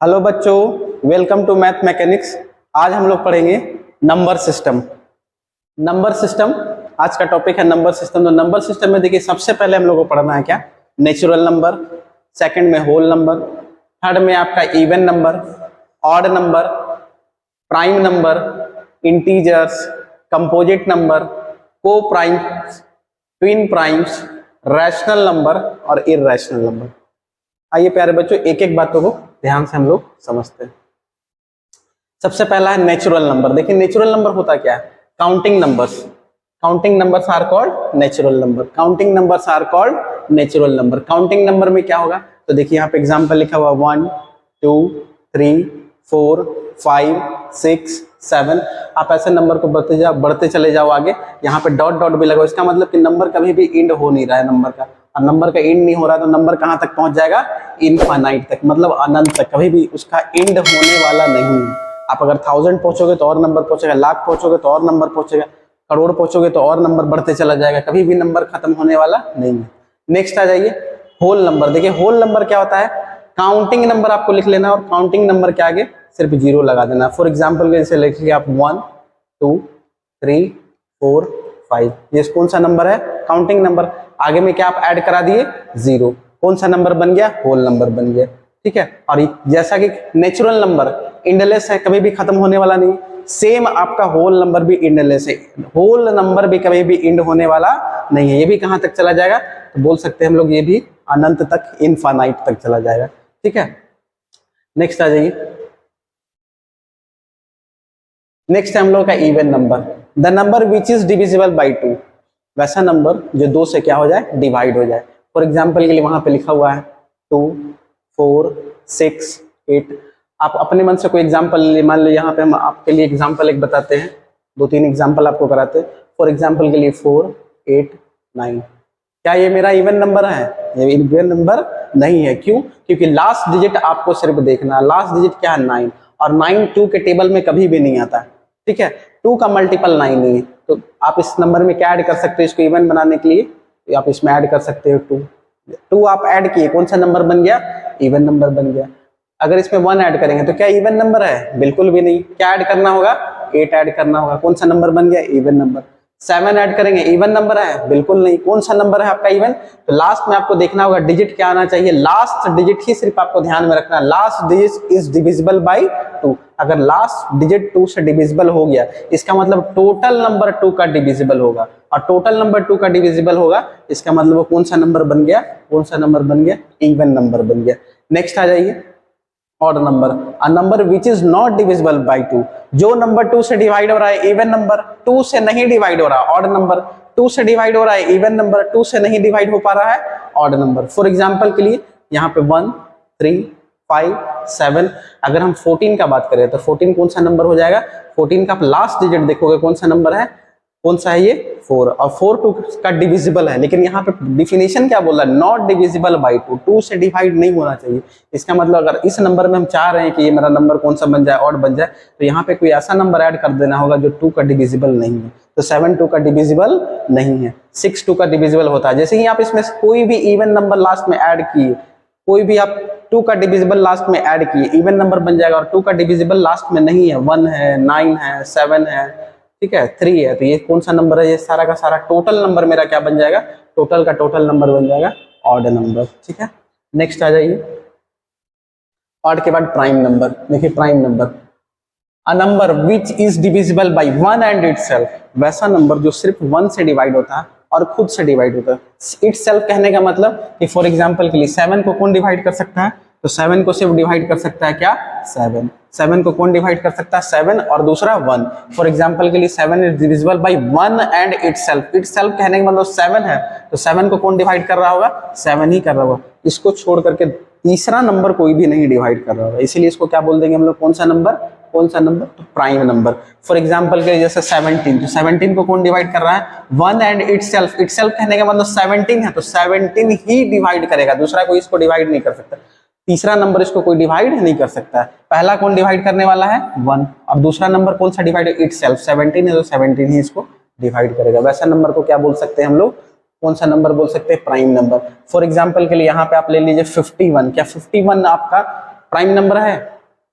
Hello बच्चों, welcome to math mechanics. आज हम लोग पढ़ेंगे नंबर सिस्टम। नंबर सिस्टम आज का टॉपिक है नंबर सिस्टम। तो नंबर सिस्टम में देखिए, सबसे पहले हम लोग को पढ़ना है क्या, नेचुरल नंबर, सेकंड में होल नंबर, थर्ड में आपका even number, odd number, prime number, integers, composite number, coprimes, twin primes, rational number और इरैशनल नंबर। आइए प्यारे बच्चों, एक एक बातों को ध्यान से हम लोग समझते हैं। सबसे पहला है नेचुरल नंबर। देखिए नेचुरल नंबर होता क्या है, counting numbers. Counting numbers are called natural number. Counting numbers are called natural number. Counting number में क्या होगा, तो देखिए यहाँ पे एग्जांपल लिखा हुआ 1 2 3 4 5 6 7। आप ऐसे नंबर को बढ़ते चले जाओ आगे। यहाँ पे डॉट डॉट भी लगाओ, इसका मतलब कि नंबर कभी भी इंड हो नहीं रहा है नंबर का। और नंबर का इंड नहीं हो रहा है तो नंबर कहाँ तक पहुंच जाएगा, इनफाइनाइट तक, मतलब अनंत तक। कभी भी उसका इंड होने वाला नहीं है। आप अगर 1000 पहुंचोगे तो और नंबर पहुंचेगा, लाख पहुंचोगे तो और नंबर पहुंचेगा, करोड़ पहुंचोगे तो और नंबर बढ़ते चला जाएगा। कभी भी नंबर खत्म होने वाला नहीं है। नेक्स्ट आ जाइए होल नंबर। देखिए होल नंबर क्या होता है, काउंटिंग नंबर आपको लिख लेना और काउंटिंग नंबर के आगे सिर्फ जीरो लगा देना। फॉर एग्जाम्पल जैसे लिखिए आप 1 2 3 4 5। ये कौन सा नंबर है, काउंटिंग नंबर। आगे में क्या आप ऐड करा दिए, जीरो। कौन सा नंबर बन गया, होल नंबर बन गया। ठीक है। और जैसा कि नेचुरल नंबर इंडलेस है, कभी भी खत्म होने वाला नहीं, सेम आपका होल नंबर भी इंडलेस है। होल नंबर भी कभी भी इंड होने वाला नहीं है। ये भी कहां तक चला जाएगा, तो बोल सकते हैं हम लोग ये भी अनंत तक, इनफाइनाइट तक चला जाएगा। ठीक है। नेक्स्ट आ जाइए। नेक्स्ट है हम लोग का even number. The number which is divisible by 2। वैसा नंबर जो 2 से क्या हो जाए, डिवाइड हो जाए। फॉर एग्जाम्पल के लिए वहां पे लिखा हुआ है 2 4 6 8। आप अपने मन से कोई एग्जाम्पल मान लीजिए। यहाँ पे हम आपके लिए एग्जाम्पल एक बताते हैं, 2-3 एग्जाम्पल आपको कराते हैं। फॉर एग्जाम्पल के लिए 4 8 9। क्या ये मेरा इवन नंबर है, ये इवन नंबर नहीं है। क्यों, क्योंकि लास्ट डिजिट आपको सिर्फ देखना है। लास्ट डिजिट क्या है, 9। और 9 2 के टेबल में कभी भी नहीं आता। ठीक है, 2 का मल्टीपल 9 नहीं है। तो आप इस नंबर में क्या ऐड कर सकते हो, इसको इवन बनाने के लिए तो आप इसमें ऐड कर सकते हो 2 आप ऐड किए, कौन सा नंबर बन गया, इवन नंबर बन गया। अगर इसमें 1 ऐड करेंगे तो क्या इवन नंबर है, बिल्कुल भी नहीं। क्या ऐड करना होगा, 8 ऐड करना होगा। कौन सा नंबर बन गया, इवन नंबर। 7 ऐड करेंगे, इवन नंबर है, बिल्कुल नहीं। कौन सा नंबर है आपका इवन, तो लास्ट में आपको देखना होगा डिजिट क्या आना चाहिए। लास्ट डिजिट ही सिर्फ आपको ध्यान में रखना है। Last digit is divisible by 2। अगर लास्ट डिजिट 2 से डिविजिबल हो गया, इसका मतलब टोटल नंबर 2 का डिविजिबल होगा। और टोटल नंबर 2 का डिविजिबल होगा, इसका मतलब कौन सा नंबर बन गया, कौन सा नंबर बन गया, इवन नंबर बन गया। नेक्स्ट आ जाइए odd number. A number which is not divisible by 2। जो नंबर 2 से डिवाइड हो रहा है, इवन नंबर 2 से नहीं डिवाइड हो रहा। ऑड नंबर 2 से डिवाइड हो रहा है, इवन नंबर 2 से नहीं डिवाइड हो पा रहा है, ऑड नंबर। फॉर एग्जाम्पल के लिए यहाँ पे 1 3 5 7। अगर हम 14 का बात करें तो 14 कौन सा नंबर हो जाएगा, 14 का आप लास्ट डिजिट देखोगे कौन सा नंबर है, कौन सा है ये, 4। और 4 2 का डिविजिबल है, लेकिन यहाँ पे डिफिनेशन क्या बोला, नॉट डिविजिबल बाई 2। 2 से डिवाइड नहीं होना चाहिए। इसका मतलब अगर इस नंबर में हम चाह रहे हैं कि ये मेरा नंबर कौन सा बन जाए, ऑड बन जाए, तो यहाँ पे कोई ऐसा नंबर ऐड कर देना होगा जो 2 का डिविजिबल नहीं है। तो 7 2 का डिविजिबल नहीं है, 6 2 का डिविजिबल होता है। जैसे ही आप इसमें कोई भी इवन नंबर लास्ट में ऐड किए, कोई भी आप 2 का डिविजिबल लास्ट में ऐड किए, इवन नंबर बन जाएगा। और 2 का डिविजिबल लास्ट में नहीं है, 1 है, 9 है, 7 है, ठीक है, 3 है। तो ये कौन सा नंबर है, ये सारा का सारा टोटल नंबर मेरा क्या बन जाएगा, टोटल का टोटल नंबर बन जाएगा ऑड नंबर। ठीक है। नेक्स्ट आ जाइए ऑड के बाद प्राइम नंबर। देखिए prime number, a number which is divisible by 1 and itself. वैसा नंबर जो सिर्फ 1 से डिवाइड होता है और खुद से डिवाइड होता है। इटसेल्फ कहने का मतलब कि फॉर एग्जांपल के लिए 7 को कौन डिवाइड कर सकता है, तो 7 को सिर्फ डिवाइड कर सकता है क्या, 7। 7 को कौन डिवाइड कर सकता है, 7 और दूसरा 1। फॉर एग्जांपल के लिए 7 is divisible by 1 and itself. Itself कहने का मतलब 7 है, तो 7 को कौन डिवाइड कर रहा होगा, 7 ही कर रहा होगा। इसको छोड़ करके तीसरा नंबर कोई भी नहीं डिवाइड कर रहा होगा, इसीलिए इसको क्या बोल देंगे हम लोग, कौन सा नंबर, कौन सा नंबर, तो प्राइम नंबर। फॉर एग्जांपल के जैसे 17, तो 17 को कौन डिवाइड कर रहा है, 1 एंड इटसेल्फ। इटसेल्फ कहने का मतलब 17 है, तो 17 ही डिवाइड करेगा, दूसरा कोई इसको डिवाइड नहीं कर सकता। तीसरा नंबर इसको कोई डिवाइड नहीं कर सकता है। पहला कौन डिवाइड करने वाला है, 1, और दूसरा नंबर कौन सा डिवाइड, इटसेल्फ। 17 है तो 17 ही इसको डिवाइड करेगा। वैसा नंबर को क्या बोल सकते हैं हम लोग, कौन सा नंबर बोल सकते हैं, प्राइम नंबर। फॉर एग्जांपल के लिए यहाँ पे आप ले लीजिए 51। क्या 51 आपका प्राइम नंबर है,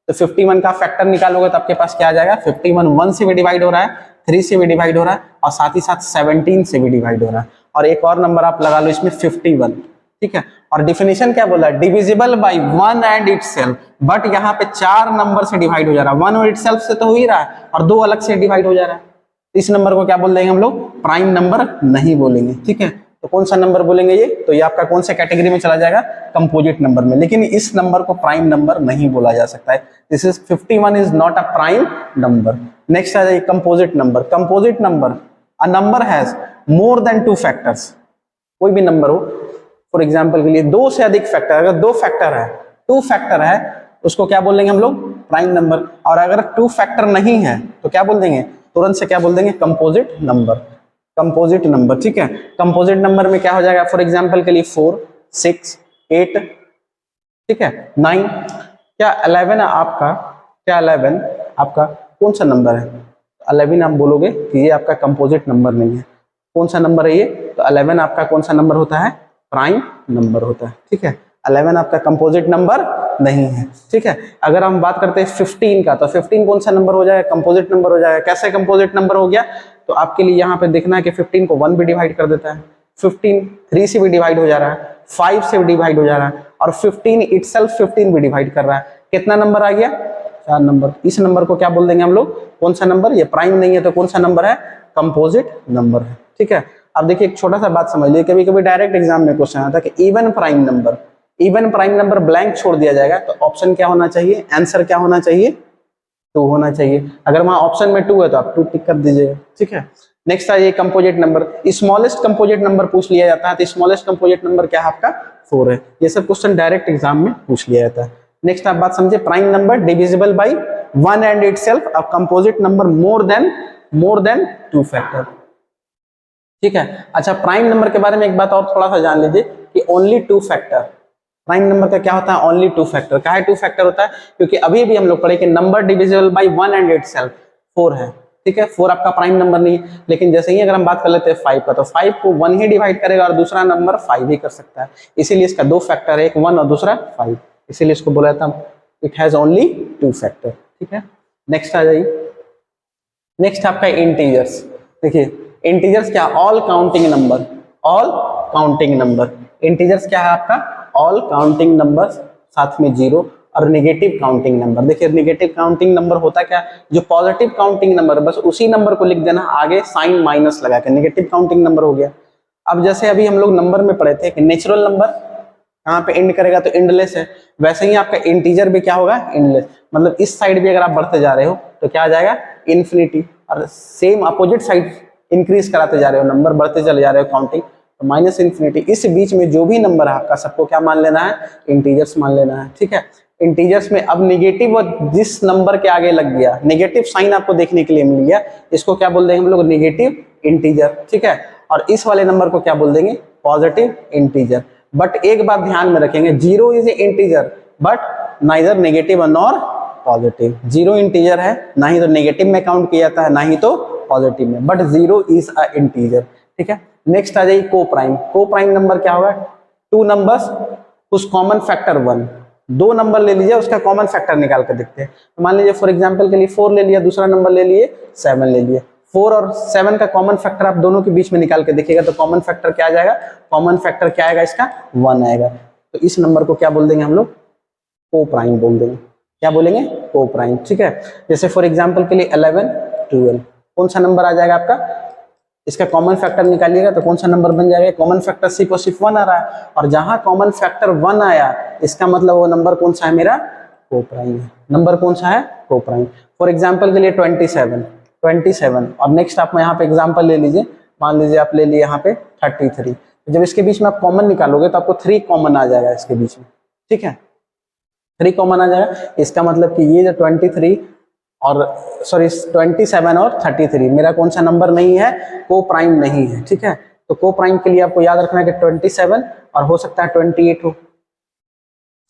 तो 51 का फैक्टर निकालोगे तो आपके पास क्या आ जाएगा, 51 1 से भी डिवाइड हो रहा है, 3 से भी डिवाइड हो रहा है, और साथ ही साथ 17 से भी डिवाइड हो रहा है, और एक और नंबर आप लगा लो इसमें 51, ठीक है। और डिफिनेशन क्या बोला, divisible by 1 and itself, but यहाँ पे 4 नंबर से डिवाइड हो जा रहा है, 1 और इटसेल्फ से तो हो ही रहा है, और 2 अलग से डिवाइड हो जा रहा है, इस नंबर को क्या बोल देंगे हम लोग, प्राइम नंबर नहीं बोलेंगे, ठीक है। तो कौन सा नंबर बोलेंगे ये, तो ये आपका कौन से कैटेगरी में चला जाएगा, कंपोजिट नंबर में, लेकिन इस नंबर को प्राइम नंबर नहीं बोला जा सकता है, this is 51 is not a prime number. Next आ जाइए composite number. Composite number, a number has more than 2 factors, कोई भी नंबर हो, फॉर एग्जाम्पल के लिए 2 से अधिक फैक्टर, अगर 2 फैक्टर है, 2 फैक्टर है, उसको क्या बोलेंगे हम लोग, प्राइम नंबर, और अगर 2 फैक्टर नहीं है तो क्या बोल देंगे, तुरंत से क्या बोल देंगे, कंपोजिट नंबर, कंपोजिट नंबर, ठीक है। कंपोजिट नंबर में क्या हो जाएगा, फॉर एग्जांपल के लिए 4 6 8, ठीक है, 9, क्या 11 आपका, क्या 11 आपका कौन सा नंबर है, 11 आप बोलोगे कि ये आपका कंपोजिट नंबर नहीं है, कौन सा नंबर है ये, तो 11 आपका कौन सा नंबर होता है, प्राइम नंबर होता है, ठीक है। 11 आपका कंपोजिट नंबर नहीं है, ठीक है। अगर हम बात करते हैं 15 का, तो 15 कौन सा नंबर हो जाएगा, कंपोजिट नंबर हो जाएगा। कैसे कंपोजिट नंबर हो गया, तो आपके लिए यहाँ पे देखना है कि 15 को 1 भी डिवाइड कर देता है, 15 3 से भी डिवाइड हो जा रहा है, 5 से भी डिवाइड हो जा रहा है, और 15 इटसेल्फ 15 भी डिवाइड कर रहा है, कितना नंबर आ गया, 4 नंबर। इस नंबर को क्या बोल देंगे हम लोग, कौन सा नंबर, ये प्राइम नहीं है तो कौन सा नंबर है, कंपोजिट नंबर है, ठीक है। अब देखिए एक छोटा सा बात समझ लीजिए, कभी कभी डायरेक्ट एग्जाम में क्वेश्चन आता है कि even prime number, even prime number blank छोड़ दिया जाएगा, तो ऑप्शन क्या होना चाहिए, आंसर क्या होना चाहिए, 2 होना चाहिए। अगर वहां ऑप्शन में 2 है तो आप 2 टिक कर दीजिएगा, ठीक है। नेक्स्ट है ये composite number, smallest composite number पूछ लिया जाता है, तो स्मॉलेस्ट कंपोजिट नंबर क्या है आपका, 4 है। ये सब क्वेश्चन डायरेक्ट एग्जाम में पूछ लिया जाता है। नेक्स्ट आप बात समझे, prime number divisible by 1 and itself, a composite number more than 2 factor, ठीक है। अच्छा, प्राइम नंबर के बारे में एक बात और थोड़ा सा जान लीजिए कि ओनली 2 फैक्टर, प्राइम नंबर का क्या होता है, ओनली 2 फैक्टर। क्या है 2 फैक्टर होता है, क्योंकि अभी भी हम लोग पढ़े कि number divisible by 1 and itself 4 है, ठीक है। 4 आपका प्राइम नंबर नहीं है, लेकिन जैसे ही अगर हम बात कर लेते हैं 5 का, तो 5 को 1 ही डिवाइड करेगा और दूसरा नंबर 5 ही कर सकता है, इसीलिए इसका 2 फैक्टर है, एक 1 और दूसरा 5, इसीलिए इसको बोला जाता है इट हैज ओनली 2 फैक्टर, ठीक है। नेक्स्ट आ जाइए, नेक्स्ट आपका इंटीजर्स। देखिए इंटीजर्स क्या, all counting number, all counting number. Integers क्या है आपका, ऑल काउंटिंग नंबर, साथ में 0, और नेगेटिव काउंटिंग नंबर। देखिए नेगेटिव काउंटिंग नंबर होता क्या, जो पॉजिटिव काउंटिंग नंबर बस उसी नंबर को लिख देना आगे साइन माइनस लगा के, नेगेटिव काउंटिंग नंबर हो गया। अब जैसे अभी हम लोग नंबर में पढ़े थे कि नेचुरल नंबर यहाँ पे एंड करेगा तो एंडलेस है, वैसे ही आपका इंटीजर भी क्या होगा, एंडलेस, मतलब इस साइड भी अगर आप बढ़ते जा रहे हो तो क्या आ जाएगा, इन्फिनिटी, और सेम अपोजिट साइड इंक्रीज कराते जा रहे हो, नंबर बढ़ते चले जा रहे हो काउंटिंग, तो माइनस इन्फिनिटी। इस बीच में जो भी नंबर है आपका सबको क्या मान लेना है, इंटीजर्स मान लेना है, ठीक है। इंटीजर्स में अब नेगेटिव जिस नंबर के आगे लग गया, नेगेटिव साइन आपको देखने के लिए मिल गया, इसको क्या बोल देंगे हम लोग, नेगेटिव इंटीजर, ठीक है। और इस वाले नंबर को क्या बोल देंगे, पॉजिटिव इंटीजर। बट एक बात ध्यान में रखेंगे, 0 is a integer but neither negative nor positive. 0 integer है, ना ही तो नेगेटिव में काउंट किया जाता है ना ही तो पॉजिटिव में, बट 0 इज अ इंटीजर, ठीक है। नेक्स्ट आ जाइए को प्राइम। को प्राइम नंबर क्या होगा, 2 नंबर्स उस कॉमन फैक्टर 1, 2 नंबर ले लीजिए उसका कॉमन फैक्टर निकाल कर देखते हैं। तो मान लीजिए फॉर एग्जांपल के लिए 4 ले लिया, दूसरा नंबर ले लिए 7 ले लिए, 4 और 7 का कॉमन फैक्टर आप दोनों के बीच में निकाल के देखिएगा तो कॉमन फैक्टर क्या आ जाएगा, कॉमन फैक्टर क्या आएगा इसका, 1 आएगा। तो इस नंबर को क्या बोल देंगे हम लोग, को प्राइम बोल देंगे। क्या बोलेंगे, को प्राइम, ठीक है। जैसे फॉर एग्जांपल के लिए 11 12, कौन सा नंबर आ जाएगा आपका, इसका कॉमन फैक्टर निकालिएगा तो कौन सा नंबर बन जाएगा, कॉमन फैक्टर सिर्फ और सिर्फ 1 आ रहा है, और जहां कॉमन फैक्टर 1 आया इसका मतलब वो नंबर कौन सा है, मेरा को प्राइम है। नंबर कौन सा है, को प्राइम। फॉर एग्जांपल के लिए 27, और नेक्स्ट आप यहाँ पे एग्जांपल ले लीजिए, मान लीजिए आप ले लिए यहाँ पे 33, तो जब इसके बीच में आप कॉमन निकालोगे तो आपको 3 कॉमन आ जाएगा इसके बीच में, ठीक है, 3 कॉमन आ जाएगा। इसका मतलब कि ये जो 23 और सॉरी 27 और 33 मेरा कौन सा नंबर नहीं है, को प्राइम नहीं है, ठीक है। तो को प्राइम के लिए आपको याद रखना है कि 27 और हो सकता है 28 हो,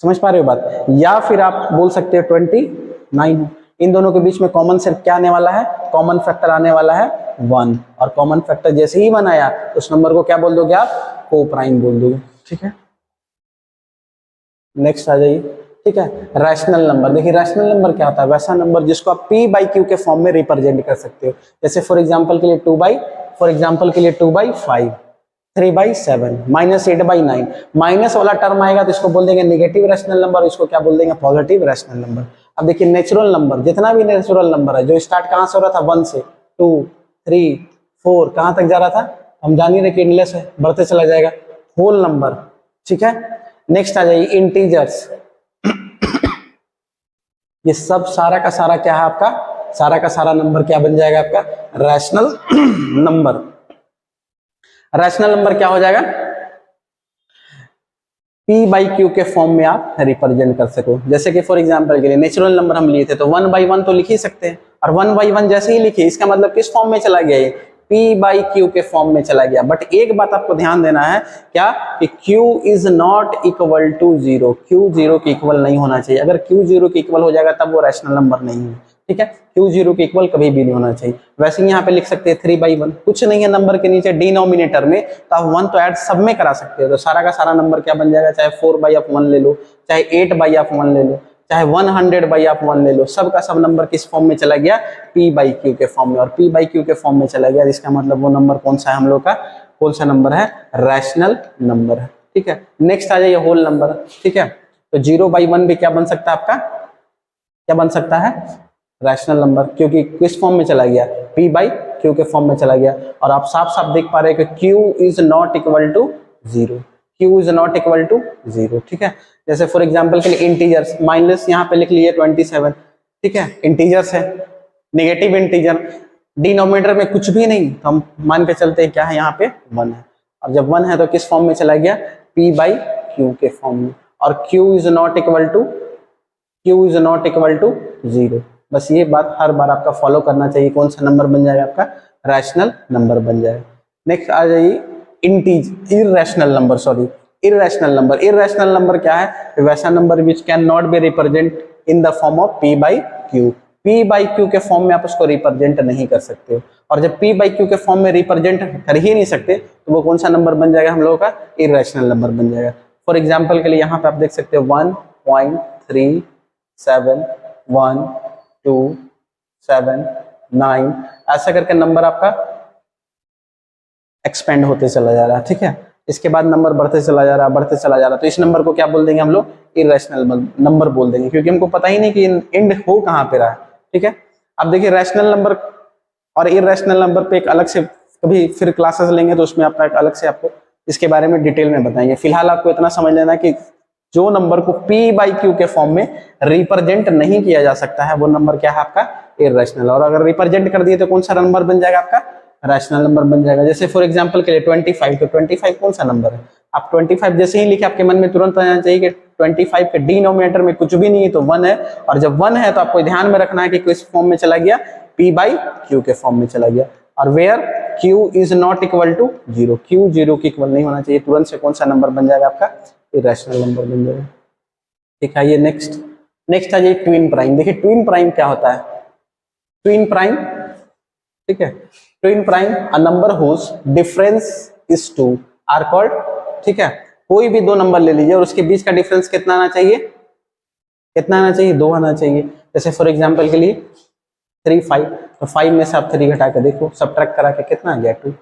समझ पा रहे हो बात, या फिर आप बोल सकते हो 29 हो। इन दोनों के बीच में कॉमन सिर्फ क्या आने वाला है, कॉमन फैक्टर आने वाला है 1, और कॉमन फैक्टर जैसे ही 1 आया उस नंबर को क्या बोल दोगे आप, को प्राइम बोल दोगे, ठीक है। नेक्स्ट आ जाइए, ठीक है। रैशनल नंबर, देखिए रैशनल नंबर क्या होता है, वैसा नंबर जिसको आप p बाई क्यू के फॉर्म में रिप्रेजेंट कर सकते हो। जैसे फॉर एग्जांपल के लिए 2/5, 3/7, -8/9, माइनस वाला टर्म आएगा तो इसको बोल देंगे नेगेटिव रैशनल नंबर, इसको क्या बोल देंगे, पॉजिटिव रैशनल नंबर। अब देखिए नेचुरल नंबर, जितना भी नेचुरल नंबर है जो स्टार्ट कहाँ से हो रहा था, 1 से, 2, 3, 4 कहाँ तक जा रहा था, हम जान ही रहे कि एंडलेस है, बढ़ते चला जाएगा, होल नंबर। ठीक है, नेक्स्ट आ जाइए इंटीजर्स। ये सब सारा का सारा क्या है आपका, सारा का सारा नंबर क्या बन जाएगा आपका, रैशनल नंबर। रैशनल नंबर क्या हो जाएगा, p बाई क्यू के फॉर्म में आप रिप्रेजेंट कर सको। जैसे कि फॉर एग्जांपल के लिए नेचुरल नंबर हम लिए थे तो 1/1 तो लिख ही सकते हैं, और 1/1 जैसे ही लिखिए इसका मतलब किस फॉर्म में चला गया, ये p बाई क्यू के फॉर्म में चला गया। बट एक बात आपको ध्यान देना है क्या, कि q is not equal to 0, q 0 के इक्वल नहीं होना चाहिए। अगर q 0 के इक्वल हो जाएगा तब वो रैशनल नंबर नहीं है। ठीक है, q 0 के इक्वल कभी भी नहीं होना चाहिए। वैसे ही यहाँ पे लिख सकते हैं 3/1, कुछ नहीं है नंबर के नीचे डिनोमिनेटर में, तो आप 1 तो ऐड सब में करा सकते हो, तो सारा का सारा नंबर क्या बन जाएगा, चाहे 4/1 ले लो, चाहे 8/1 ले लो, चाहे 100/1 ले लो, सब का सब नंबर किस फॉर्म में चला गया, p बाई क्यू के फॉर्म में। और p बाई क्यू के फॉर्म में चला गया, इसका मतलब वो नंबर कौन सा है हम लोग का, कौन सा नंबर है, रैशनल नंबर है। ठीक है, नेक्स्ट आ जाइए होल नंबर। ठीक है, तो 0/1 भी क्या बन सकता है आपका, क्या बन सकता है, रैशनल नंबर, क्योंकि किस फॉर्म में चला गया, p बाई क्यू के फॉर्म में चला गया। और आप साफ साफ देख पा रहे हैं कि q is not equal to 0, q is not equal to 0। ठीक है, जैसे फॉर एग्जांपल के लिए इंटीजर्स, माइनस यहाँ पे लिख लिए 27। ठीक है, इंटीजर्स है, नेगेटिव इंटीजर, डिनोमिनेटर में कुछ भी नहीं, तो हम मान के चलते हैं क्या है यहाँ पे 1 है। और जब 1 है तो किस फॉर्म में चला गया, p बाई क्यू के फॉर्म में। और q is not equal to 0। बस ये बात हर बार आपका फॉलो करना चाहिए, कौन सा नंबर बन जाएगा आपका, रैशनल नंबर बन जाएगा। नेक्स्ट आ जाइए irrational number, sorry irrational number. Irrational number क्या है, वैसा number which can not be represent in the form of p by Q. p by q के फॉर्म में आप उसको रिप्रेजेंट नहीं कर सकते हो, और जब p बाई क्यू के फॉर्म में रिप्रेजेंट कर ही नहीं सकते तो वो कौन सा नंबर बन जाएगा हम लोगों का, इर्रेशनल नंबर बन जाएगा। फॉर एग्जाम्पल के लिए यहाँ पे आप देख सकते हो 1.3711279, ऐसा करके नंबर आपका एक्सपेंड होते चला जा रहा है। ठीक है, इसके बाद नंबर बढ़ते चला जा रहा है, बढ़ते चला जा रहा है, तो इस नंबर को क्या बोल देंगे हम लोग, इर्रेशनल नंबर बोल देंगे, क्योंकि हमको पता ही नहीं कि एंड हो कहाँ पे रहा है। ठीक है, अब देखिए रैशनल नंबर और इर्रेशनल नंबर पे एक अलग से कभी फिर क्लासेस लेंगे तो उसमें आपका एक अलग से आपको इसके बारे में डिटेल में बताएंगे। फिलहाल आपको इतना समझ लेना कि जो नंबर को p बाई क्यू के फॉर्म में रिप्रेजेंट नहीं किया जा सकता है वो नंबर क्या है आपका, इर्रेशनल। और अगर रिप्रेजेंट कर दिए तो कौन सा नंबर बन जाएगा आपका, रैशनल नंबर बन जाएगा। जैसे फॉर एग्जांपल के लिए 25, तो 25 कौन सा नंबर है, आप 25 जैसे ही लिखे आपके मन में तुरंत आ जाना चाहिए कि 25 के डिनोमिनेटर में कुछ भी नहीं है तो 1 है, और जब 1 है तो आपको ध्यान में रखना है कि किस फॉर्म में चला गया, p बाई क्यू के फॉर्म में चला गया। और where q is not equal to 0, q 0 के इक्वल नहीं होना चाहिए, तुरंत से कौन सा नंबर बन जाएगा आपका, इर्रेशनल नंबर बन जाएगा। ठीक है, ये नेक्स्ट आ जाइए ट्विन प्राइम। देखिए ट्विन प्राइम क्या होता है, ट्विन प्राइम, ठीक है, twin prime a number whose difference is 2 are called. ठीक है, कोई भी दो नंबर ले लीजिए और उसके बीच का डिफरेंस कितना आना चाहिए, कितना आना चाहिए, 2 आना चाहिए। जैसे फॉर एग्जांपल के लिए 3, 5, तो 5 में से आप 3 घटा के देखो, सब्ट्रैक्ट करा के कितना आ गया 2,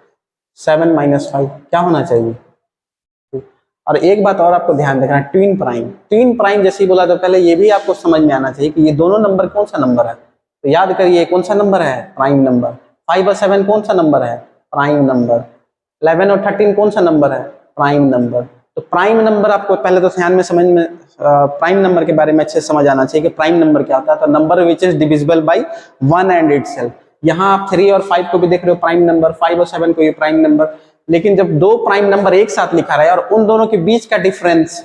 7 - 5 क्या होना चाहिए। और एक बात और आपको ध्यान रखना, ट्विन प्राइम जैसे ही बोला तो पहले ये भी आपको समझ में आना चाहिए कि ये दोनों नंबर कौन सा नंबर है, तो याद करिए कौन सा नंबर है, प्राइम नंबर। 5 और 7 कौन सा नंबर है, प्राइम नंबर। 11 और 13 कौन सा नंबर है, प्राइम नंबर। तो प्राइम नंबर आपको पहले तो ध्यान में समझ में प्राइम नंबर के बारे में अच्छे से समझ आना चाहिए कि प्राइम नंबर क्या होता है। तो number which is divisible by 1 and itself. यहाँ आप 3 और 5 को भी देख रहे हो प्राइम नंबर, 5 और 7 को ये प्राइम नंबर। लेकिन जब दो प्राइम नंबर एक साथ लिखा रहा है और उन दोनों के बीच का डिफरेंस,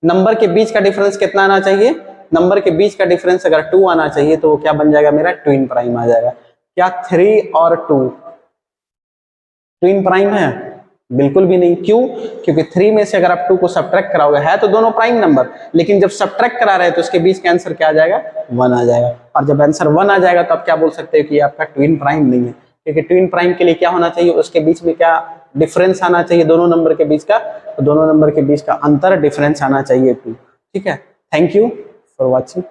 नंबर के बीच का डिफरेंस कितना आना चाहिए, नंबर के बीच का डिफरेंस अगर 2 आना चाहिए तो वो क्या बन जाएगा, मेरा ट्विन प्राइम आ जाएगा। क्या 3 और 2 ट्विन प्राइम है, बिल्कुल भी नहीं। क्यों, क्योंकि 3 में से अगर आप 2 को सब्ट्रैक्ट कराओगे, है तो दोनों प्राइम नंबर, लेकिन जब सब्ट्रैक्ट करा रहे हैं तो उसके बीच का आंसर क्या आ जाएगा, 1 आ जाएगा। और जब आंसर 1 आ जाएगा तो आप क्या बोल सकते हो कि आपका ट्विन प्राइम नहीं है, क्योंकि ट्विन प्राइम के लिए क्या होना चाहिए, उसके बीच में क्या डिफरेंस आना चाहिए, दोनों नंबर के बीच का, तो दोनों नंबर के बीच का अंतर डिफरेंस आना चाहिए 2। ठीक है, थैंक यू फॉर वॉचिंग।